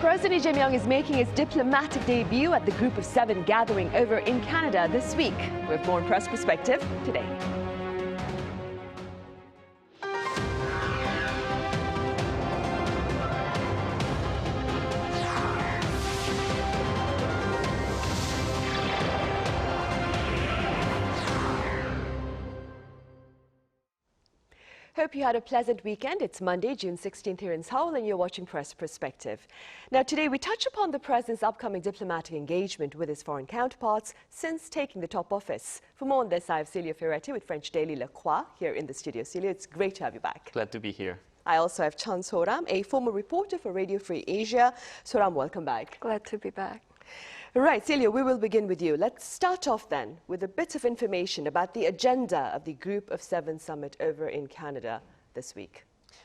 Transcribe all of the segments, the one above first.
President Lee Jae-myung is making his diplomatic debut at the Group of Seven gathering over in Canada this week. We have more on Press Perspective today. Hope you had a pleasant weekend. It's Monday, June 16th here in Seoul, and you're watching Press Perspective. Now, today we touch upon the president's upcoming diplomatic engagement with his foreign counterparts since taking the top office. For more on this, I have Celio Fioretti with French daily Croix here in the studio. Celio, it's great to have you back. Glad to be here. I also have Cheon Soram, a former reporter for Radio Free Asia. Soram, welcome back. Glad to be back. Right, Celio, we will begin with you. Let's start off then with a bit of information about the agenda of the Group of Seven summit over in Canada this week.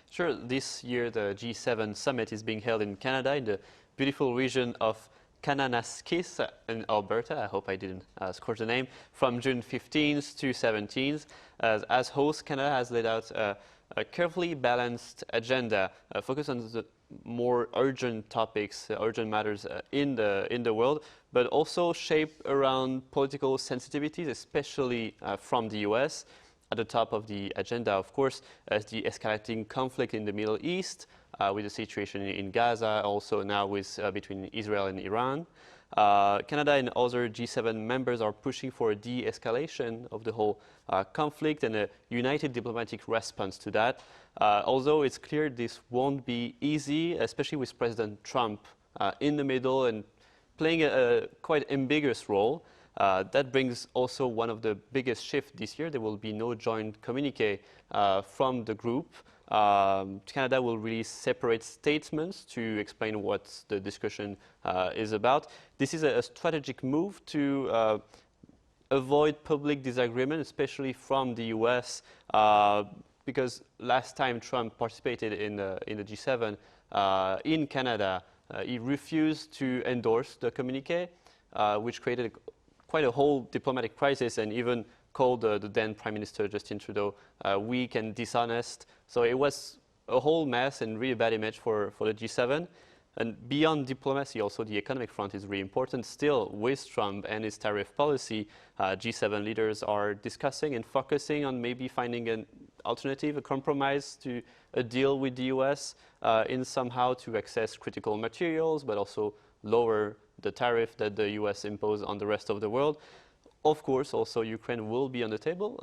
Sure, this year the G7 summit is being held in Canada in the beautiful region of Kananaskis in Alberta. I hope I didn't scorch the name. From June 15th to 17th. As host, Canada has laid out a carefully balanced agenda focused on the more urgent topics, urgent matters in the world, but also shaped around political sensitivities, especially from the US. At the top of the agenda, of course, is the escalating conflict in the Middle East, with the situation in Gaza, also now with between Israel and Iran. Canada and other G7 members are pushing for a de-escalation of the whole conflict and a united diplomatic response to that. Although it's clear this won't be easy, especially with President Trump in the middle and playing a quite ambiguous role. That brings also one of the biggest shifts this year. There will be no joint communique from the group. Canada will release separate statements to explain what the discussion is about. This is a strategic move to avoid public disagreement, especially from the US, because last time Trump participated in the G7 in Canada, he refused to endorse the communique, which created quite a whole diplomatic crisis, and even called the then Prime Minister Justin Trudeau weak and dishonest. So it was a whole mess and really bad image for the G7. And beyond diplomacy, also the economic front is really important. Still, with Trump and his tariff policy, G7 leaders are discussing and focusing on maybe finding an alternative, a compromise to a deal with the US in somehow to access critical materials, but also lower the tariff that the US imposed on the rest of the world. Of course, also Ukraine will be on the table.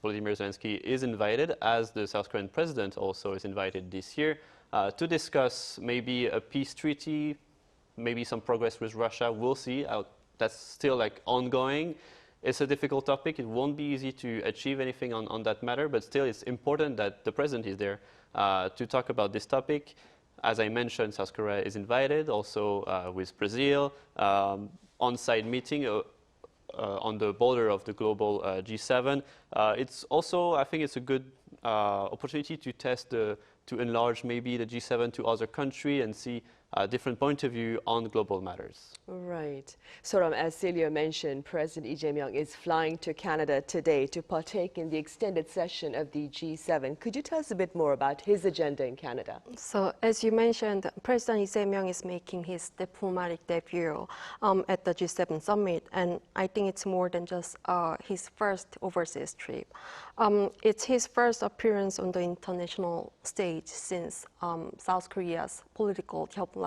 Volodymyr Zelensky is invited, as the South Korean president also is invited this year, to discuss maybe a peace treaty, maybe some progress with Russia. We'll see. That's still like ongoing. It's a difficult topic. It won't be easy to achieve anything on that matter, but still it's important that the president is there to talk about this topic. As I mentioned, South Korea is invited, also with Brazil, on-site meeting on the border of the global G7. It's also, I think it's a good opportunity to test, to enlarge maybe the G7 to other countries and see a different point of view on global matters. Right. Soram, as Celio mentioned, President Lee Jae-myung is flying to Canada today to partake in the extended session of the G7. Could you tell us a bit more about his agenda in Canada? So, as you mentioned, President Lee Jae-myung is making his diplomatic debut at the G7 summit, and I think it's more than just his first overseas trip. It's his first appearance on the international stage since South Korea's political turbulence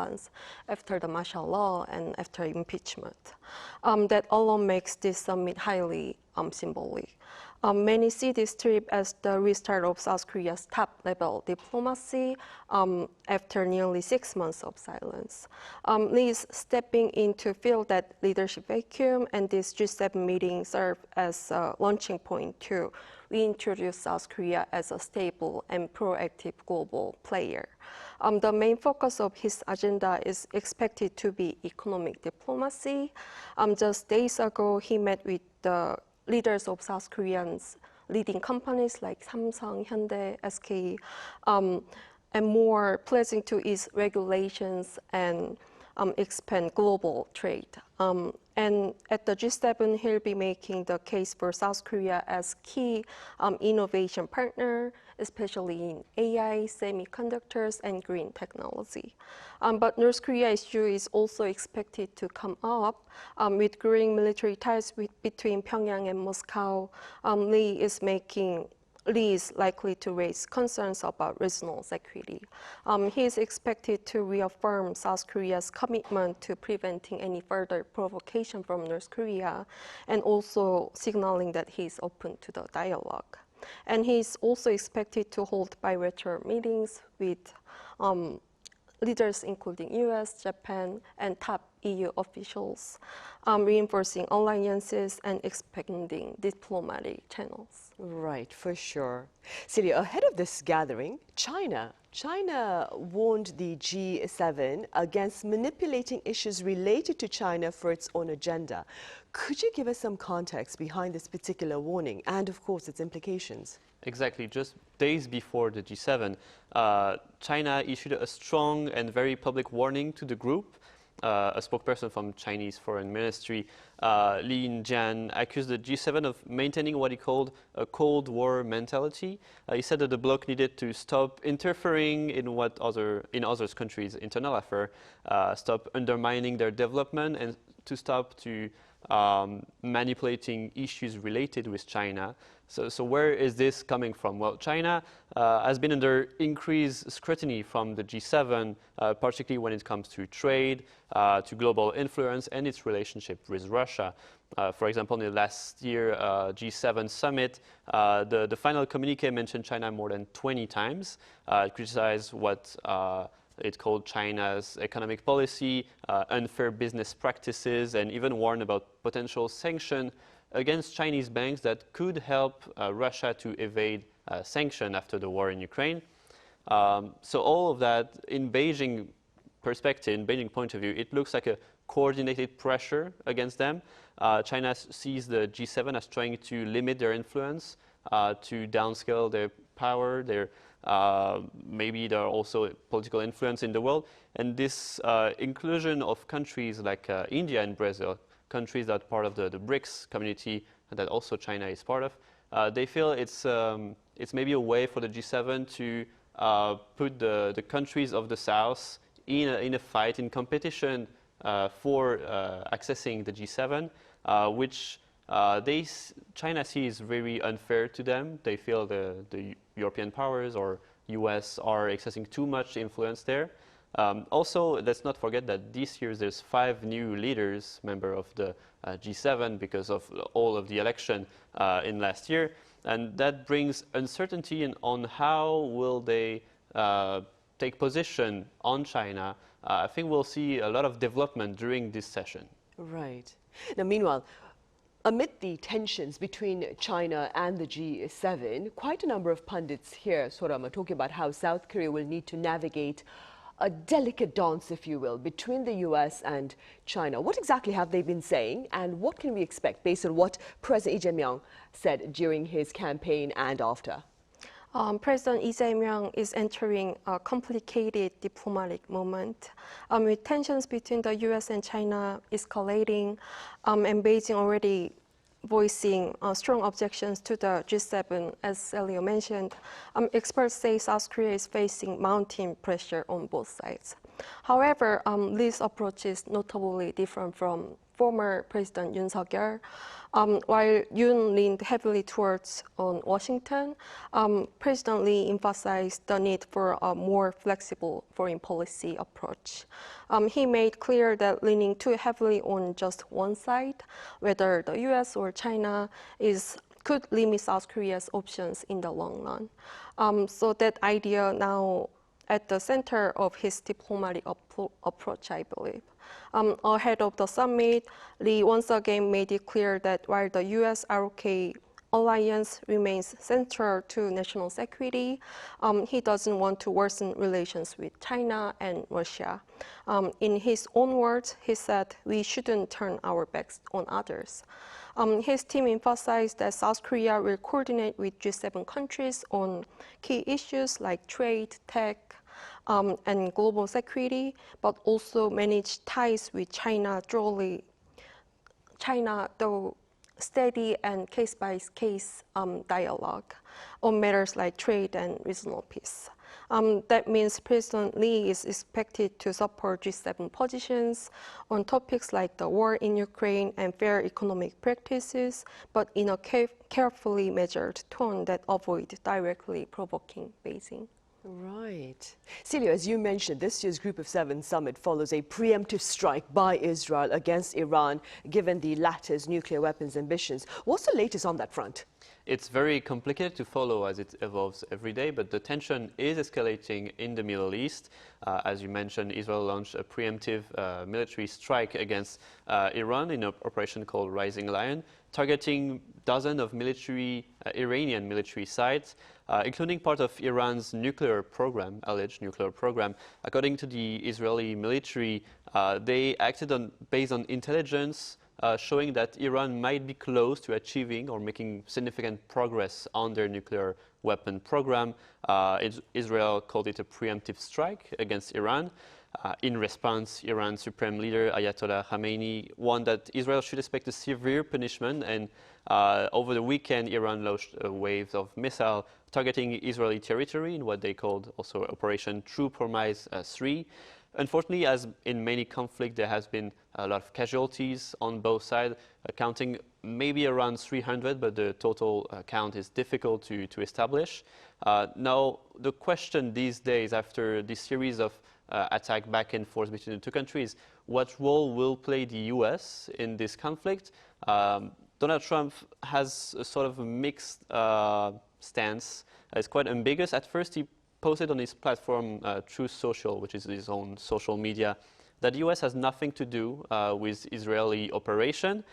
after the martial law and after impeachment. That alone makes this summit highly symbolic. Many see this trip as the restart of South Korea's top-level diplomacy after nearly 6 months of silence. Lee is stepping in to fill that leadership vacuum, and this G7 meeting serves as a launching point to reintroduce South Korea as a stable and proactive global player. The main focus of his agenda is expected to be economic diplomacy. Just days ago, he met with the leaders of South Korea's leading companies like Samsung, Hyundai, SK, and more, pledging to ease regulations and expand global trade. And at the G7, he'll be making the case for South Korea as key innovation partner, especially in AI, semiconductors, and green technology. But North Korea issue is also expected to come up with growing military ties between Pyongyang and Moscow. Lee is likely to raise concerns about regional security. He is expected to reaffirm South Korea's commitment to preventing any further provocation from North Korea and also signaling that he is open to the dialogue. And he is also expected to hold bilateral meetings with leaders including US, Japan, and top EU officials, reinforcing alliances and expanding diplomatic channels. Right, for sure. Celia, ahead of this gathering, China warned the G7 against manipulating issues related to China for its own agenda. Could you give us some context behind this particular warning and, of course, its implications? Exactly. Just days before the G7, China issued a strong and very public warning to the group. A spokesperson from Chinese Foreign Ministry, Lee Jae-myung, accused the G7 of maintaining what he called a Cold War mentality. He said that the bloc needed to stop interfering in other countries' internal affairs, stop undermining their development, and to stop manipulating issues related with China. So where is this coming from? Well, China has been under increased scrutiny from the G7, particularly when it comes to trade, to global influence, and its relationship with Russia. For example, in the last year G7 summit, the final communique mentioned China more than 20 times, criticized what it called China's economic policy, unfair business practices, and even warned about potential sanctions against Chinese banks that could help Russia to evade sanction after the war in Ukraine. So all of that, in Beijing perspective, in Beijing point of view, it looks like a coordinated pressure against them. China sees the G7 as trying to limit their influence, to downscale their power, maybe there are also political influence in the world. And this inclusion of countries like India and Brazil, countries that are part of the BRICS community that also China is part of, they feel it's maybe a way for the G7 to put the countries of the South in a fight, in competition for accessing the G7, which China sees very unfair to them. They feel the European powers or US are accessing too much influence there. Also, let's not forget that this year there's 5 new leaders, member of the G7, because of all of the election in last year. And that brings uncertainty on how will they take position on China. I think we'll see a lot of development during this session. Right. Now, meanwhile, amid the tensions between China and the G7, quite a number of pundits here, Soram, are talking about how South Korea will need to navigate a delicate dance, if you will, between the US and China. What exactly have they been saying, and what can we expect based on what President Lee Jae-myung said during his campaign and after? President Lee Jae-myung is entering a complicated diplomatic moment, with tensions between the US and China escalating, and Beijing already voicing strong objections to the G7, as Celio mentioned. Experts say South Korea is facing mounting pressure on both sides. However, Lee's approach is notably different from former President Yoon Suk-yeol. While Yoon leaned heavily towards Washington, President Lee emphasized the need for a more flexible foreign policy approach. He made clear that leaning too heavily on just one side, whether the US or China, could limit South Korea's options in the long run. So that idea now at the center of his diplomatic approach, I believe. Ahead of the summit, Lee once again made it clear that while the US-ROK alliance remains central to national security, he doesn't want to worsen relations with China and Russia. In his own words, he said, "We shouldn't turn our backs on others." His team emphasized that South Korea will coordinate with G7 countries on key issues like trade, tech, and global security, but also manage ties with China thoroughly. China, though steady and case-by-case dialogue. on matters like trade and regional peace. That means President Lee is expected to support G7 positions on topics like the war in Ukraine and fair economic practices, but in a carefully measured tone that avoid directly provoking Beijing. Right. Celio, as you mentioned, this year's Group of Seven summit follows a preemptive strike by Israel against Iran, given the latter's nuclear weapons ambitions. What's the latest on that front? It's very complicated to follow as it evolves every day, but the tension is escalating in the Middle East. As you mentioned, Israel launched a preemptive military strike against Iran in an operation called Rising Lion, targeting dozens of Iranian military sites, including part of Iran's nuclear program, alleged nuclear program. According to the Israeli military, they acted based on intelligence showing that Iran might be close to achieving or making significant progress on their nuclear weapon program. Israel called it a preemptive strike against Iran. In response, Iran's supreme leader, Ayatollah Khamenei, warned that Israel should expect a severe punishment, and over the weekend, Iran launched a wave of missiles targeting Israeli territory in what they called also Operation True Promise 3. Unfortunately, as in many conflicts, there has been a lot of casualties on both sides, counting maybe around 300, but the total count is difficult to establish. Now, the question these days, after this series of attacks back and forth between the two countries, what role will play the U.S. in this conflict? Donald Trump has a sort of a mixed stance. It's quite ambiguous. At first, he posted on his platform Truth Social, which is his own social media, that the U.S. has nothing to do with Israeli operation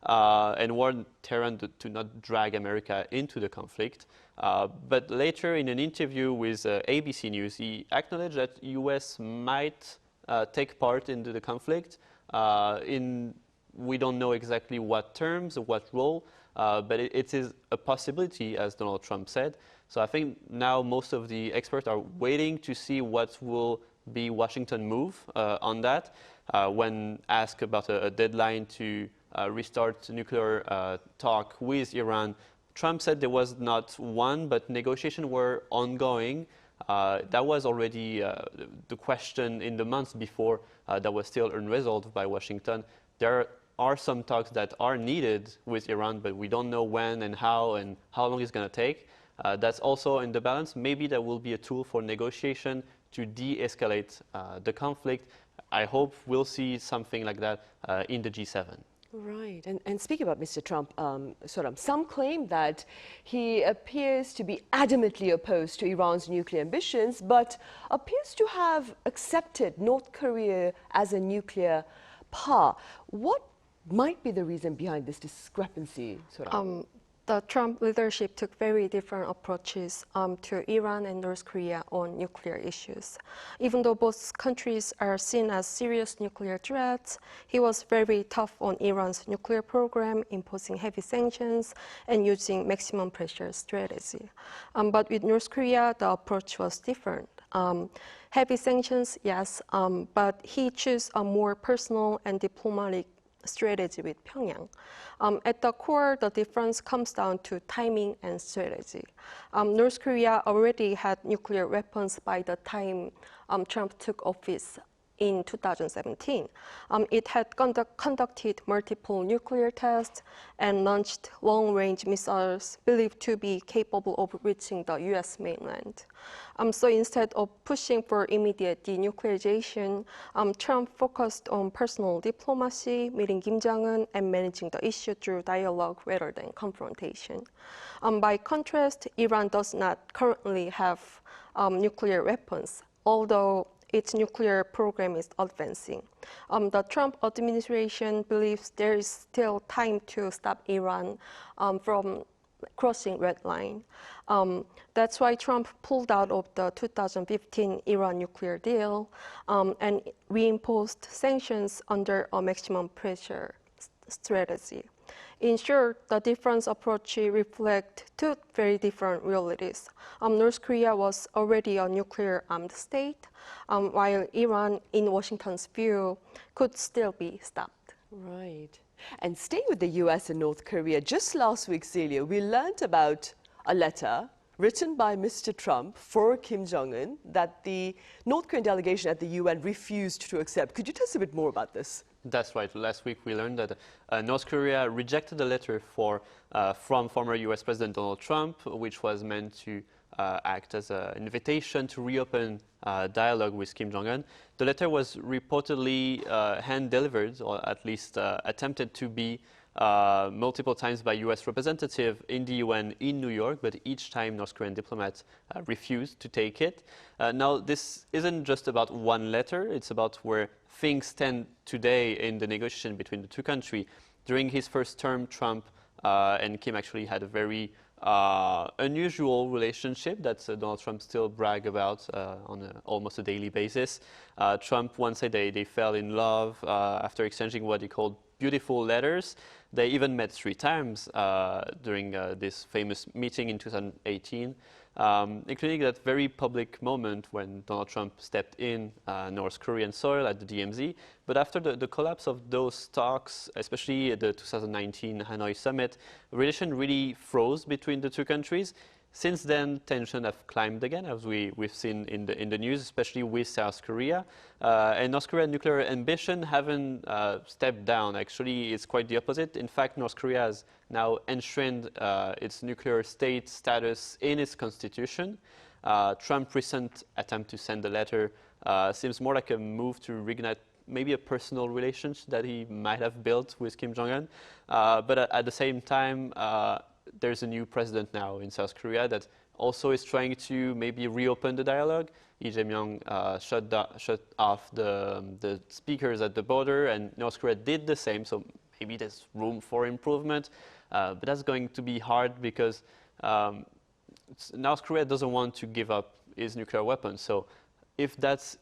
and warned Tehran to not drag America into the conflict. But later, in an interview with ABC News, he acknowledged that the U.S. might take part into the conflict. We don't know exactly what terms or what role, but it is a possibility, as Donald Trump said. So I think now most of the experts are waiting to see what will be Washington's move on that. When asked about a deadline to restart nuclear talk with Iran, Trump said there was not one, but negotiations were ongoing. That was already the question in the months before that was still unresolved by Washington. There are some talks that are needed with Iran, but we don't know when and how long it's going to take. That's also in the balance. Maybe there will be a tool for negotiation to de-escalate the conflict. I hope we'll see something like that in the G7. Right. And speaking about Mr. Trump, Soram, some claim that he appears to be adamantly opposed to Iran's nuclear ambitions, but appears to have accepted North Korea as a nuclear power. What might be the reason behind this discrepancy, Soram? The Trump leadership took very different approaches to Iran and North Korea on nuclear issues. Even though both countries are seen as serious nuclear threats, he was very tough on Iran's nuclear program, imposing heavy sanctions and using maximum pressure strategy. But with North Korea, the approach was different. Heavy sanctions, yes, but he chose a more personal and diplomatic strategy with Pyongyang. At the core, the difference comes down to timing and strategy. North Korea already had nuclear weapons by the time Trump took office in 2017. It had conducted multiple nuclear tests and launched long-range missiles believed to be capable of reaching the U.S. mainland. So instead of pushing for immediate denuclearization, Trump focused on personal diplomacy, meeting Kim Jong-un, and managing the issue through dialogue rather than confrontation. By contrast, Iran does not currently have nuclear weapons, although its nuclear program is advancing. The Trump administration believes there is still time to stop Iran from crossing red line. That's why Trump pulled out of the 2015 Iran nuclear deal and reimposed sanctions under a maximum pressure strategy. In short, the different approaches reflect two very different realities. North Korea was already a nuclear-armed state, while Iran, in Washington's view, could still be stopped. Right. And staying with the U.S. and North Korea, just last week, Celio, we learned about a letter written by Mr. Trump for Kim Jong-un that the North Korean delegation at the UN refused to accept. Could you tell us a bit more about this? That's right. Last week we learned that North Korea rejected a letter from former US President Donald Trump, which was meant to act as an invitation to reopen dialogue with Kim Jong-un. The letter was reportedly hand-delivered, or at least attempted to be multiple times by US representative in the UN in New York, but each time North Korean diplomats refused to take it. Now, this isn't just about one letter, it's about where things stand today in the negotiation between the two countries. During his first term, Trump and Kim actually had a very unusual relationship that Donald Trump still brag about on almost a daily basis. Trump once said they fell in love after exchanging what he called beautiful letters. They even met 3 times during this famous meeting in 2018, including that very public moment when Donald Trump stepped in North Korean soil at the DMZ. But after the collapse of those talks, especially at the 2019 Hanoi summit, relations really froze between the two countries. Since then, tensions have climbed again, as we've seen in the news, especially with South Korea. And North Korea's nuclear ambition haven't stepped down. Actually, it's quite the opposite. In fact, North Korea has now enshrined its nuclear state status in its constitution. Trump's recent attempt to send a letter seems more like a move to reignite maybe a personal relationship that he might have built with Kim Jong-un. But at the same time, there's a new president now in South Korea that also is trying to maybe reopen the dialogue. Lee Jae-myung shut off the speakers at the border, and North Korea did the same, so maybe there's room for improvement. But that's going to be hard because North Korea doesn't want to give up its nuclear weapons. So if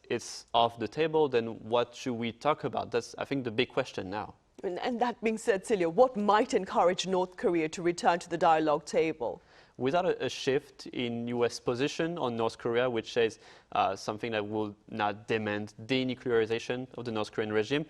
it's off the table, then what should we talk about? That's, I think, the big question now. And that being said, Celio, what might encourage North Korea to return to the dialogue table? Without a shift in U.S. position on North Korea, which says something that will not demand denuclearization of the North Korean regime,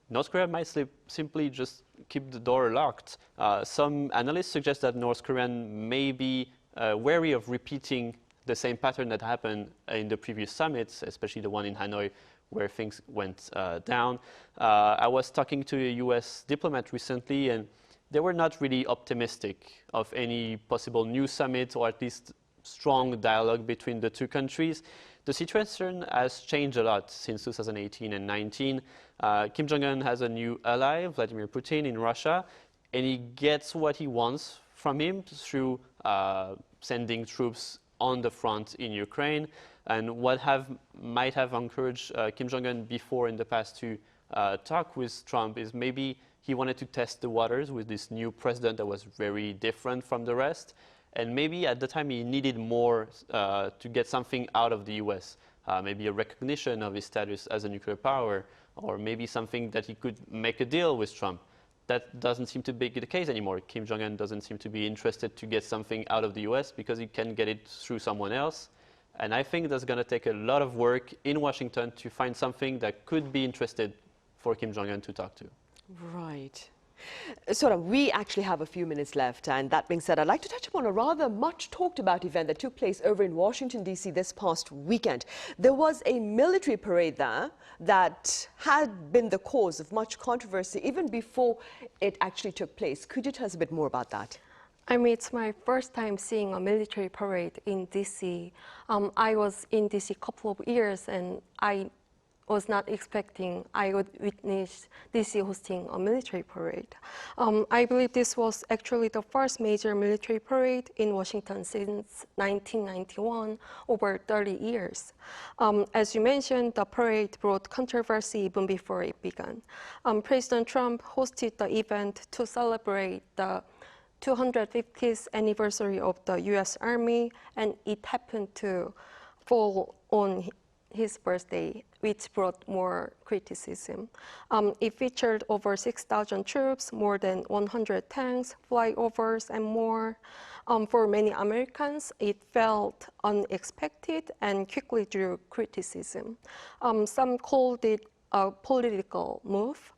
North Korea might simply just keep the door locked. Some analysts suggest that North Korea may be wary of repeating the same pattern that happened in the previous summits, especially the one in Hanoi, where things went down. I was talking to a US diplomat recently, and they were not really optimistic of any possible new summit or at least strong dialogue between the two countries. The situation has changed a lot since 2018 and 19. Kim Jong-un has a new ally, Vladimir Putin, in Russia, and he gets what he wants from him through sending troops on the front in Ukraine. And what might have encouraged Kim Jong-un before in the past to talk with Trump is maybe he wanted to test the waters with this new president that was very different from the rest. And maybe at the time he needed more to get something out of the US, maybe a recognition of his status as a nuclear power, or maybe something that he could make a deal with Trump. That doesn't seem to be the case anymore. Kim Jong-un doesn't seem to be interested to get something out of the US because he can get it through someone else. And I think that's going to take a lot of work in Washington to find something that could be interested for Kim Jong-un to talk to. Right. Soram, we actually have a few minutes left, and that being said, I'd like to touch upon a rather much talked about event that took place over in Washington, D.C. this past weekend. There was a military parade there that had been the cause of much controversy even before it actually took place. Could you tell us a bit more about that? I mean, it's my first time seeing a military parade in DC. I was in DC a couple of years, and I was not expecting I would witness DC hosting a military parade. I believe this was actually the first major military parade in Washington since 1991, over 30 years. As you mentioned, the parade brought controversy even before it began. President Trump hosted the event to celebrate the 250th anniversary of the US Army, and it happened to fall on his birthday, which brought more criticism. It featured over 6,000 troops, more than 100 tanks, flyovers, and more. For many Americans, it felt unexpected and quickly drew criticism. Some called it a political move.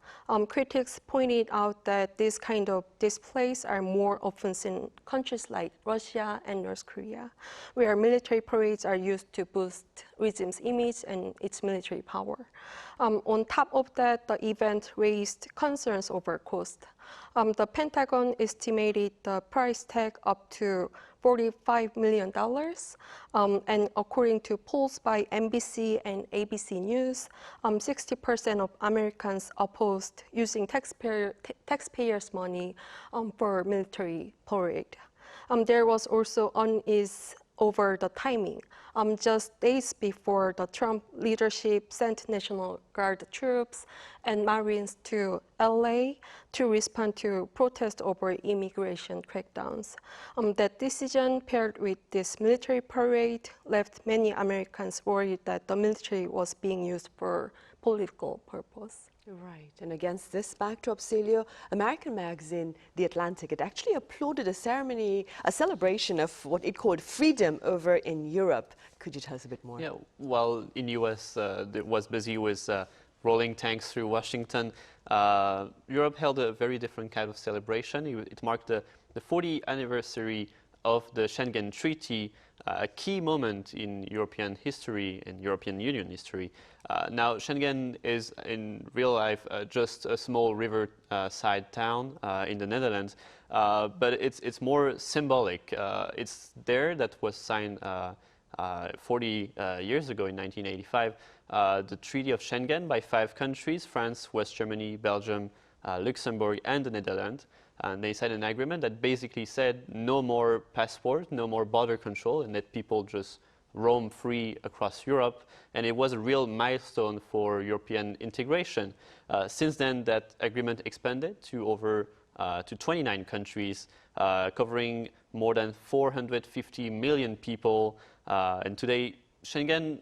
Critics pointed out that these kind of displays are more often seen in countries like Russia and North Korea, where military parades are used to boost regime's image and its military power. On top of that, the event raised concerns over cost. The Pentagon estimated the price tag up to $45 million. And according to polls by NBC and ABC News, 60% of Americans opposed using taxpayers' money for military parade. There was also unease over the timing. Just days before the Trump leadership sent National Guard troops and Marines to LA to respond to protests over immigration crackdowns. That decision, paired with this military parade, left many Americans worried that the military was being used for political purpose. Right, and against this backdrop, Celio, American magazine The Atlantic, it actually applauded a ceremony, a celebration of what it called freedom over in Europe. Could you tell us a bit more? Yeah, while in US it was busy with rolling tanks through Washington, Europe held a very different kind of celebration. It marked the 40th anniversary of the Schengen Treaty, a key moment in European history, in European Union history. Now, Schengen is in real life just a small riverside town in the Netherlands, but it's more symbolic. It's there that was signed 40 years ago in 1985, the Treaty of Schengen by 5 countries, France, West Germany, Belgium, Luxembourg, and the Netherlands. And they signed an agreement that basically said no more passport, no more border control, and let people just roam free across Europe. And it was a real milestone for European integration. Since then, that agreement expanded to to 29 countries, covering more than 450 million people. And today, Schengen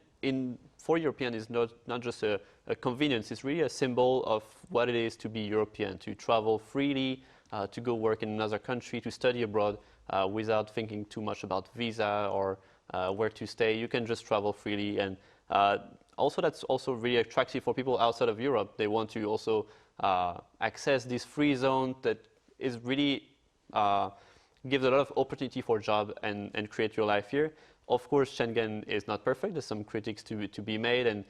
for Europeans is not just a convenience, it's really a symbol of what it is to be European, to travel freely, to go work in another country, to study abroad without thinking too much about visa or where to stay. You can just travel freely, and also that's also really attractive for people outside of Europe. They want to also access this free zone that is really gives a lot of opportunity for job and create your life here. Of course, Schengen is not perfect. There's some critiques to be made, and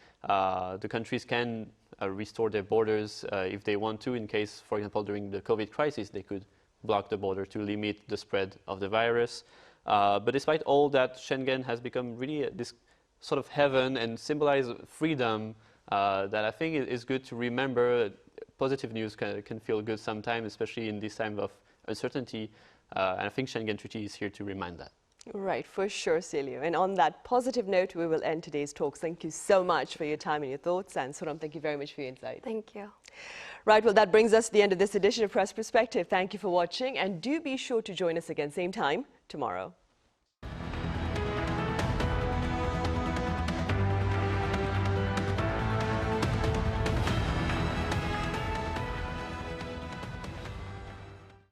the countries can restore their borders if they want to. In case, for example, during the COVID crisis, they could block the border to limit the spread of the virus. But despite all that, Schengen has become really this sort of heaven and symbolize freedom that I think is good to remember. Positive news can feel good sometimes, especially in this time of uncertainty. And I think Schengen Treaty is here to remind that. Right, for sure, Celio. And on that positive note, we will end today's talks. Thank you so much for your time and your thoughts. And Soram, thank you very much for your insight. Thank you. Right, well, that brings us to the end of this edition of Press Perspective. Thank you for watching, and do be sure to join us again same time tomorrow.